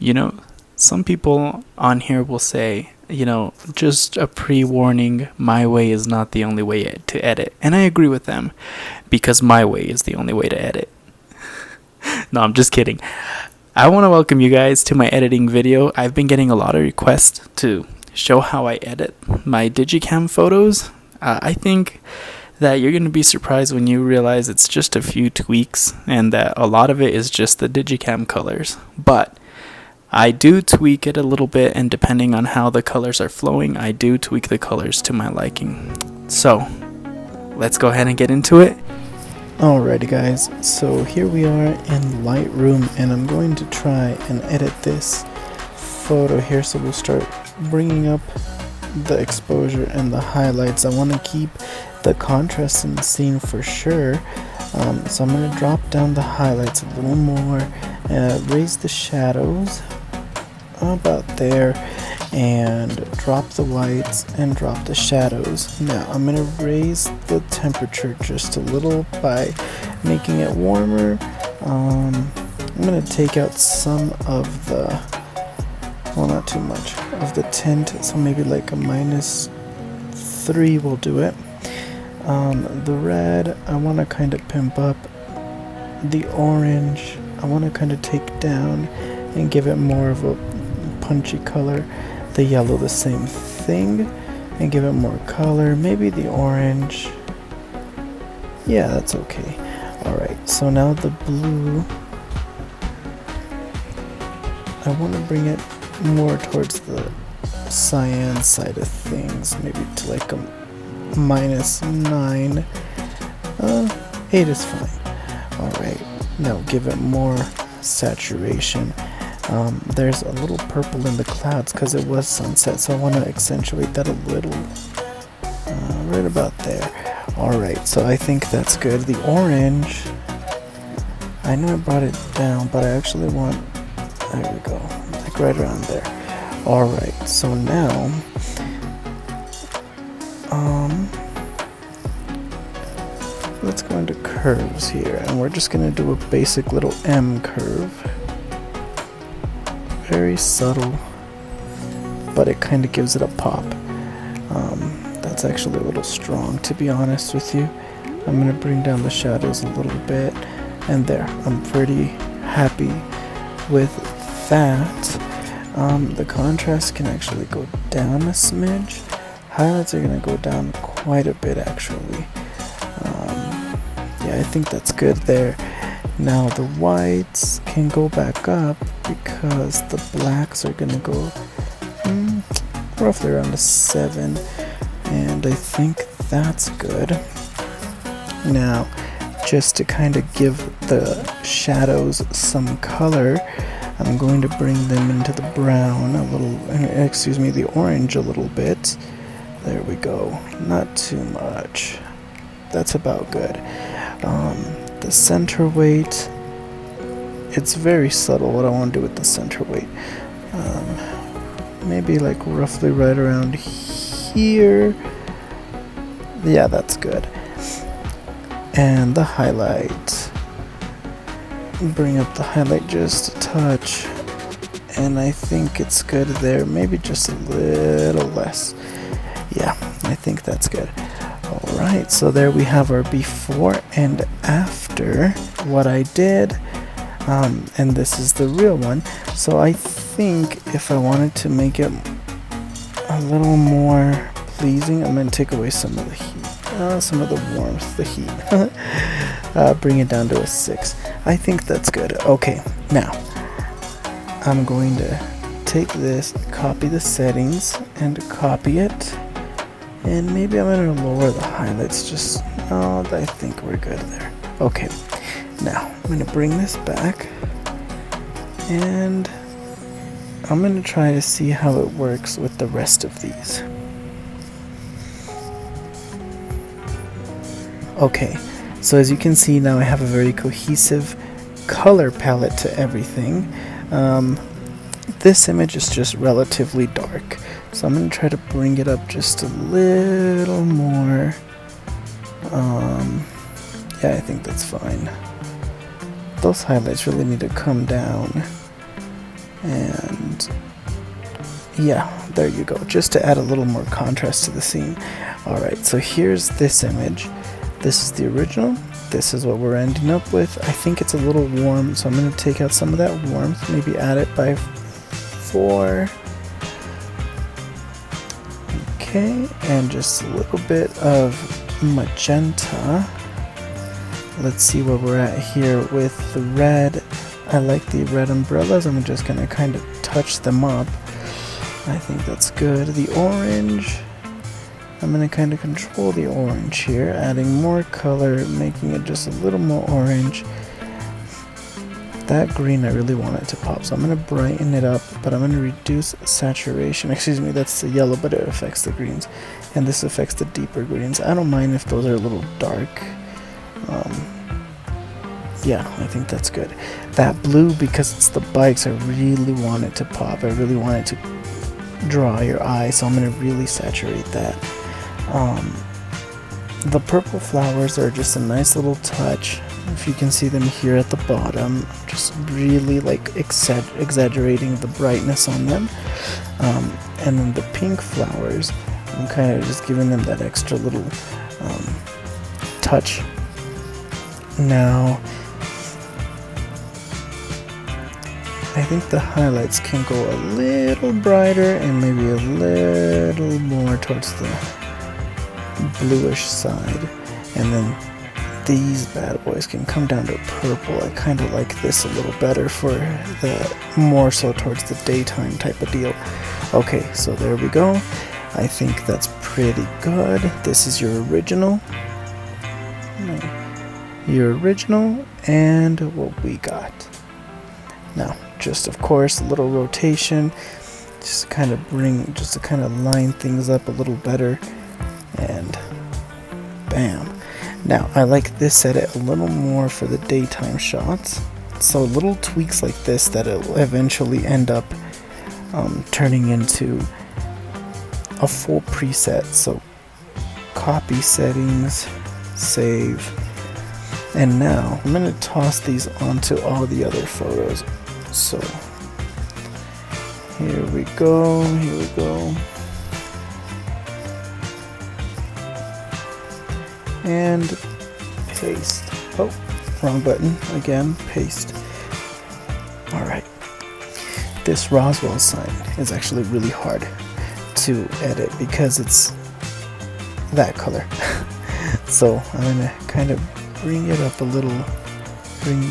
You know, some people on here will say, just a pre-warning, my way is not the only way to edit. And I agree with them, because my way is the only way to edit. No, I'm just kidding. I want to welcome you guys to my editing video. I've been getting a lot of requests to show how I edit my Digicam photos. I think that you're going to be surprised when you realize it's just a few tweaks and that a lot of it is just the Digicam colors. But I do tweak it a little bit, and depending on how the colors are flowing, I do tweak the colors to my liking. So, let's go ahead and get into it. Alrighty guys, so here we are in Lightroom, and I'm going to try and edit this photo here. So we'll start bringing up the exposure and the highlights. I want to keep the contrast in the scene for sure. So I'm going to drop down the highlights a little more, raise the shadows about there, and drop the whites and drop the shadows. Now I'm going to raise the temperature just a little by making it warmer. I'm going to take out some of the, well, not too much of the tint, so maybe like a -3 will do it. The red, I want to kind of pimp up. The orange, I want to kind of take down and give it more of a punchy color. The yellow, the same thing, and give it more color. Maybe the orange. Yeah, that's okay. Alright, so now the blue, I want to bring it more towards the cyan side of things, maybe to like a -9. 8 is fine. Alright, now give it more saturation. There's a little purple in the clouds because it was sunset, so I want to accentuate that a little, right about there. Alright, so I think that's good. The orange, I know I brought it down, but I actually want, there we go, like right around there. Alright, so now, let's go into curves here, and we're just going to do a basic little M curve. Very subtle, but it kind of gives it a pop. That's actually a little strong, to be honest with you. I'm going to bring down the shadows a little bit, and there, I'm pretty happy with that. The contrast can actually go down a smidge. Highlights are going to go down quite a bit actually. Yeah, I think that's good there. Now the whites can go back up because the blacks are going to go roughly around a 7, and I think that's good. Now, just to kind of give the shadows some color, I'm going to bring them into the brown a little, excuse me, the orange a little bit. There we go. Not too much. That's about good. The center weight, it's very subtle what I want to do with the center weight. Maybe like roughly right around here. Yeah, that's good. And the highlight, bring up the highlight just a touch, and I think it's good there. Maybe just a little less. Yeah, I think that's good. Alright, so there we have our before and after what I did, and this is the real one. So I think if I wanted to make it a little more pleasing, I'm going to take away some of the heat, some of the warmth, the heat, bring it down to a 6. I think that's good. Okay, now I'm going to take this, copy the settings, and copy it. And maybe I'm going to lower the highlights just, oh, I think we're good there. Okay, now I'm going to bring this back, and I'm going to try to see how it works with the rest of these. Okay, so as you can see now I have a very cohesive color palette to everything. This image is just relatively dark, so I'm going to try to bring it up just a little more. Yeah, I think that's fine. Those highlights really need to come down, and Yeah, there you go, just to add a little more contrast to the scene. Alright, so here's this image. This is the original. This is what we're ending up with. I think it's a little warm, so I'm going to take out some of that warmth, maybe add it by 4. Okay, and just a little bit of magenta. Let's see where we're at here with the red. I like the red umbrellas. I'm just going to kind of touch them up. I think that's good. The orange, I'm going to kind of control the orange here, adding more color, making it just a little more orange. That green, I really want it to pop, so I'm going to brighten it up, but I'm going to reduce saturation. Excuse me, that's the yellow, but it affects the greens. And this affects the deeper greens. I don't mind if those are a little dark. Yeah, I think that's good. That blue, because it's the bikes, I really want it to pop. I really want it to draw your eye, so I'm going to really saturate that. The purple flowers are just a nice little touch. If you can see them here at the bottom, just really like exaggerating the brightness on them. And then the pink flowers, I'm kind of just giving them that extra little touch. Now, I think the highlights can go a little brighter and maybe a little more towards the bluish side, and then these bad boys can come down to purple. I kind of like this a little better for the more so towards the daytime type of deal. Okay, so there we go. I think that's pretty good. This is your original. Your original, and what we got. Now, just of course, a little rotation, just to kind of line things up a little better, and bam. Now, I like this edit a little more for the daytime shots, so little tweaks like this that will eventually end up turning into a full preset. So copy settings, save, and now I'm going to toss these onto all the other photos. So here we go, and paste. Oh, wrong button again. Paste. Alright, this Roswell sign is actually really hard to edit because it's that color. So I'm gonna kind of bring it up a little, bring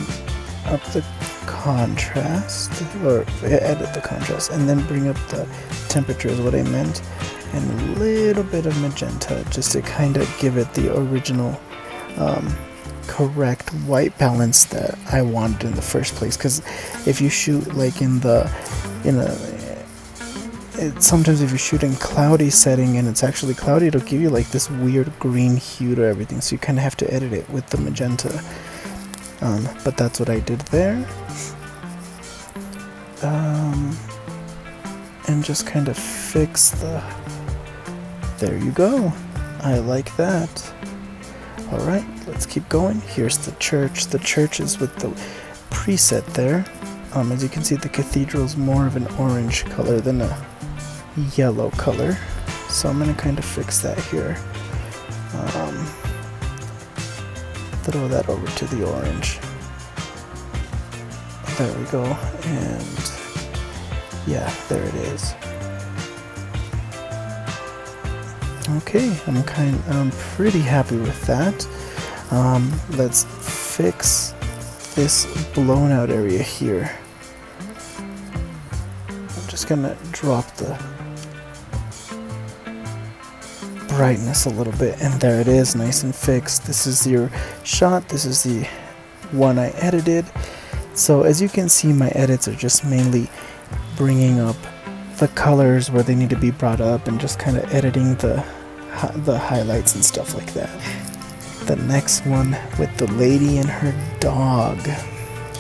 up the contrast, or edit the contrast, and then bring up the temperature is what I meant, and a little bit of magenta just to kind of give it the original correct white balance that I wanted in the first place. Because if you shoot like sometimes if you shoot in cloudy setting and it's actually cloudy, it'll give you like this weird green hue to everything, so you kind of have to edit it with the magenta. But that's what I did there. And just kind of fix there you go. I like that. Alright, let's keep going. Here's the church. The church is with the preset there. As you can see, the cathedral is more of an orange color than a yellow color. So I'm going to kind of fix that here. Throw that over to the orange. There we go. And yeah, there it is. Okay, I'm pretty happy with that. Let's fix this blown out area here. I'm just gonna drop the brightness a little bit, and there it is, nice and fixed. This is your shot. This is the one I edited. So as you can see, my edits are just mainly bringing up the colors where they need to be brought up and just kind of editing the highlights and stuff like that. The next one with the lady and her dog.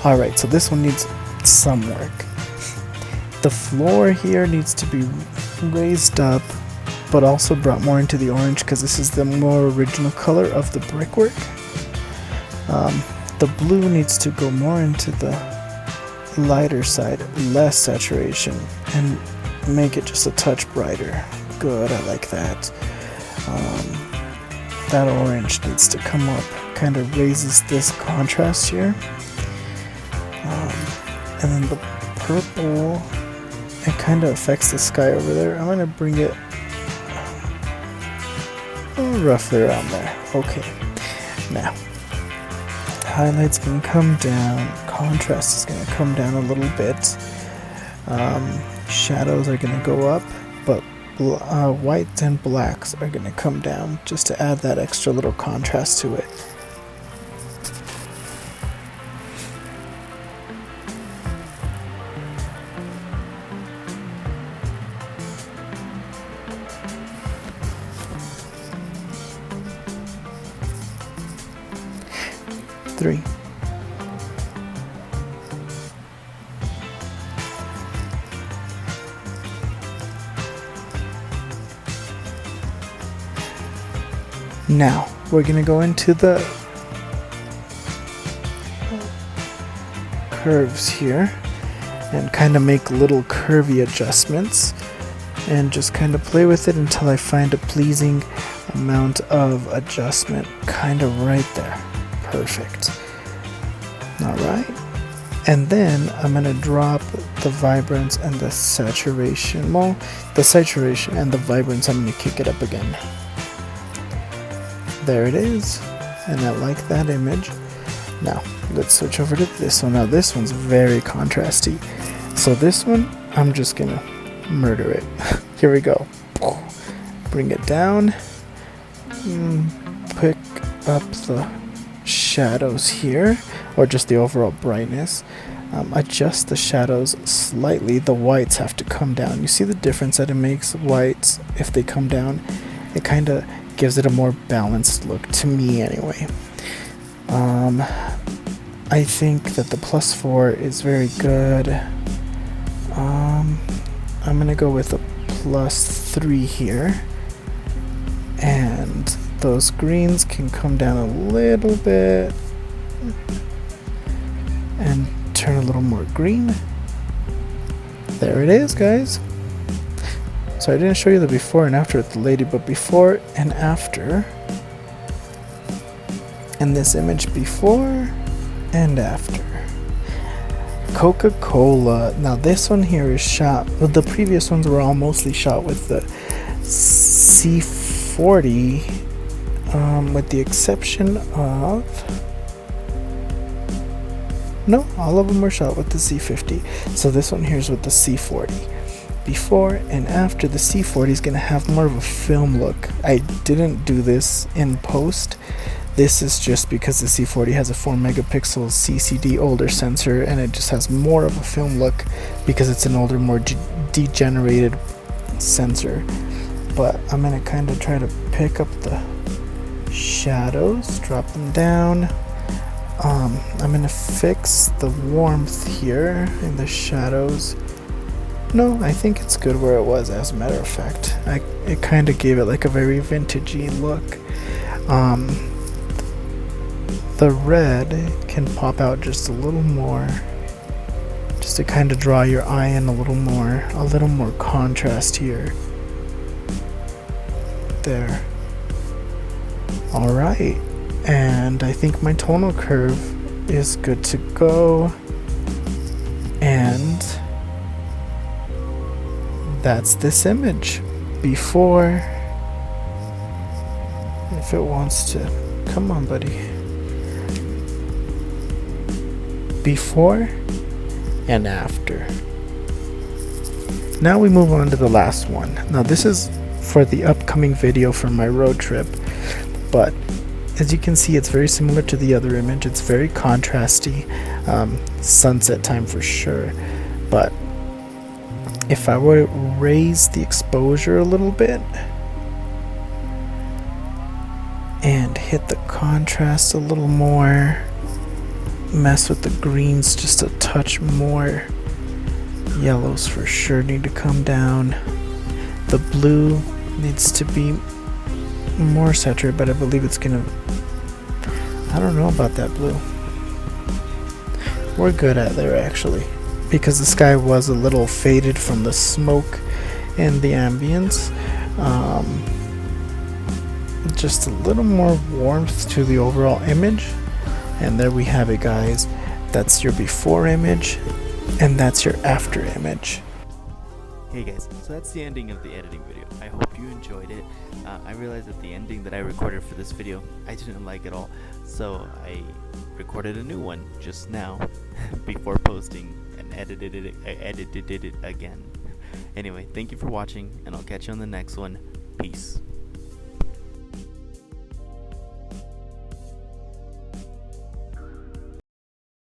Alright, so this one needs some work. The floor here needs to be raised up, but also brought more into the orange because this is the more original color of the brickwork. The blue needs to go more into the lighter side, less saturation, and make it just a touch brighter. Good, I like that. That orange needs to come up, kind of raises this contrast here. And then the purple, it kind of affects the sky over there. I'm going to bring it roughly around there. Okay, now highlight's going to come down, contrast is going to come down a little bit, shadows are going to go up, but whites and blacks are going to come down just to add that extra little contrast to it. Three. Now we're going to go into the curves here and kind of make little curvy adjustments and just kind of play with it until I find a pleasing amount of adjustment kind of right there. Perfect. Alright, and then I'm going to drop the vibrance and the saturation. Well, the saturation and the vibrance, I'm going to kick it up again. There it is, and I like that image. Now let's switch over to this one. Now this one's very contrasty, so this one I'm just gonna murder it. Here we go. Bring it down, pick up the shadows here, or just the overall brightness. Adjust the shadows slightly. The whites have to come down. You see the difference that it makes? Whites, if they come down, it kind of gives it a more balanced look, to me anyway. I think that the +4 is very good. I'm gonna go with a +3 here, and those greens can come down a little bit and turn a little more green. There it is, guys. So I didn't show you the before and after with the lady, but before and after. And this image before and after. Coca-Cola. Now this one here is shot, well, the previous ones were all mostly shot with the C40, with the exception of, no, all of them were shot with the C50. So this one here is with the C40. Before and after, the C40 is going to have more of a film look. I didn't do this in post. This is just because the C40 has a 4 megapixel CCD older sensor, and it just has more of a film look because it's an older, more degenerated sensor. But I'm going to kind of try to pick up the shadows, drop them down. I'm going to fix the warmth here in the shadows. No, I think it's good where it was, as a matter of fact. It kind of gave it like a very vintagey look. The red can pop out just a little more, just to kind of draw your eye in a little more contrast here. There. Alright, and I think my tonal curve is good to go, and that's this image. Before, if it wants to, come on buddy. Before and after. Now we move on to the last one. Now this is for the upcoming video for my road trip, but as you can see, it's very similar to the other image. It's very contrasty, sunset time for sure, but if I were to raise the exposure a little bit and hit the contrast a little more, mess with the greens just a touch more, yellows for sure need to come down, the blue needs to be more saturated, but I believe it's gonna, I don't know about that blue. We're good at there actually, because the sky was a little faded from the smoke and the ambience. Just a little more warmth to the overall image. And there we have it, guys. That's your before image, and that's your after image. Hey guys, so that's the ending of the editing video. I hope you enjoyed it. I realized that the ending that I recorded for this video, I didn't like at all. So I recorded a new one just now before posting and edited it again. Anyway, thank you for watching, and I'll catch you on the next one. Peace.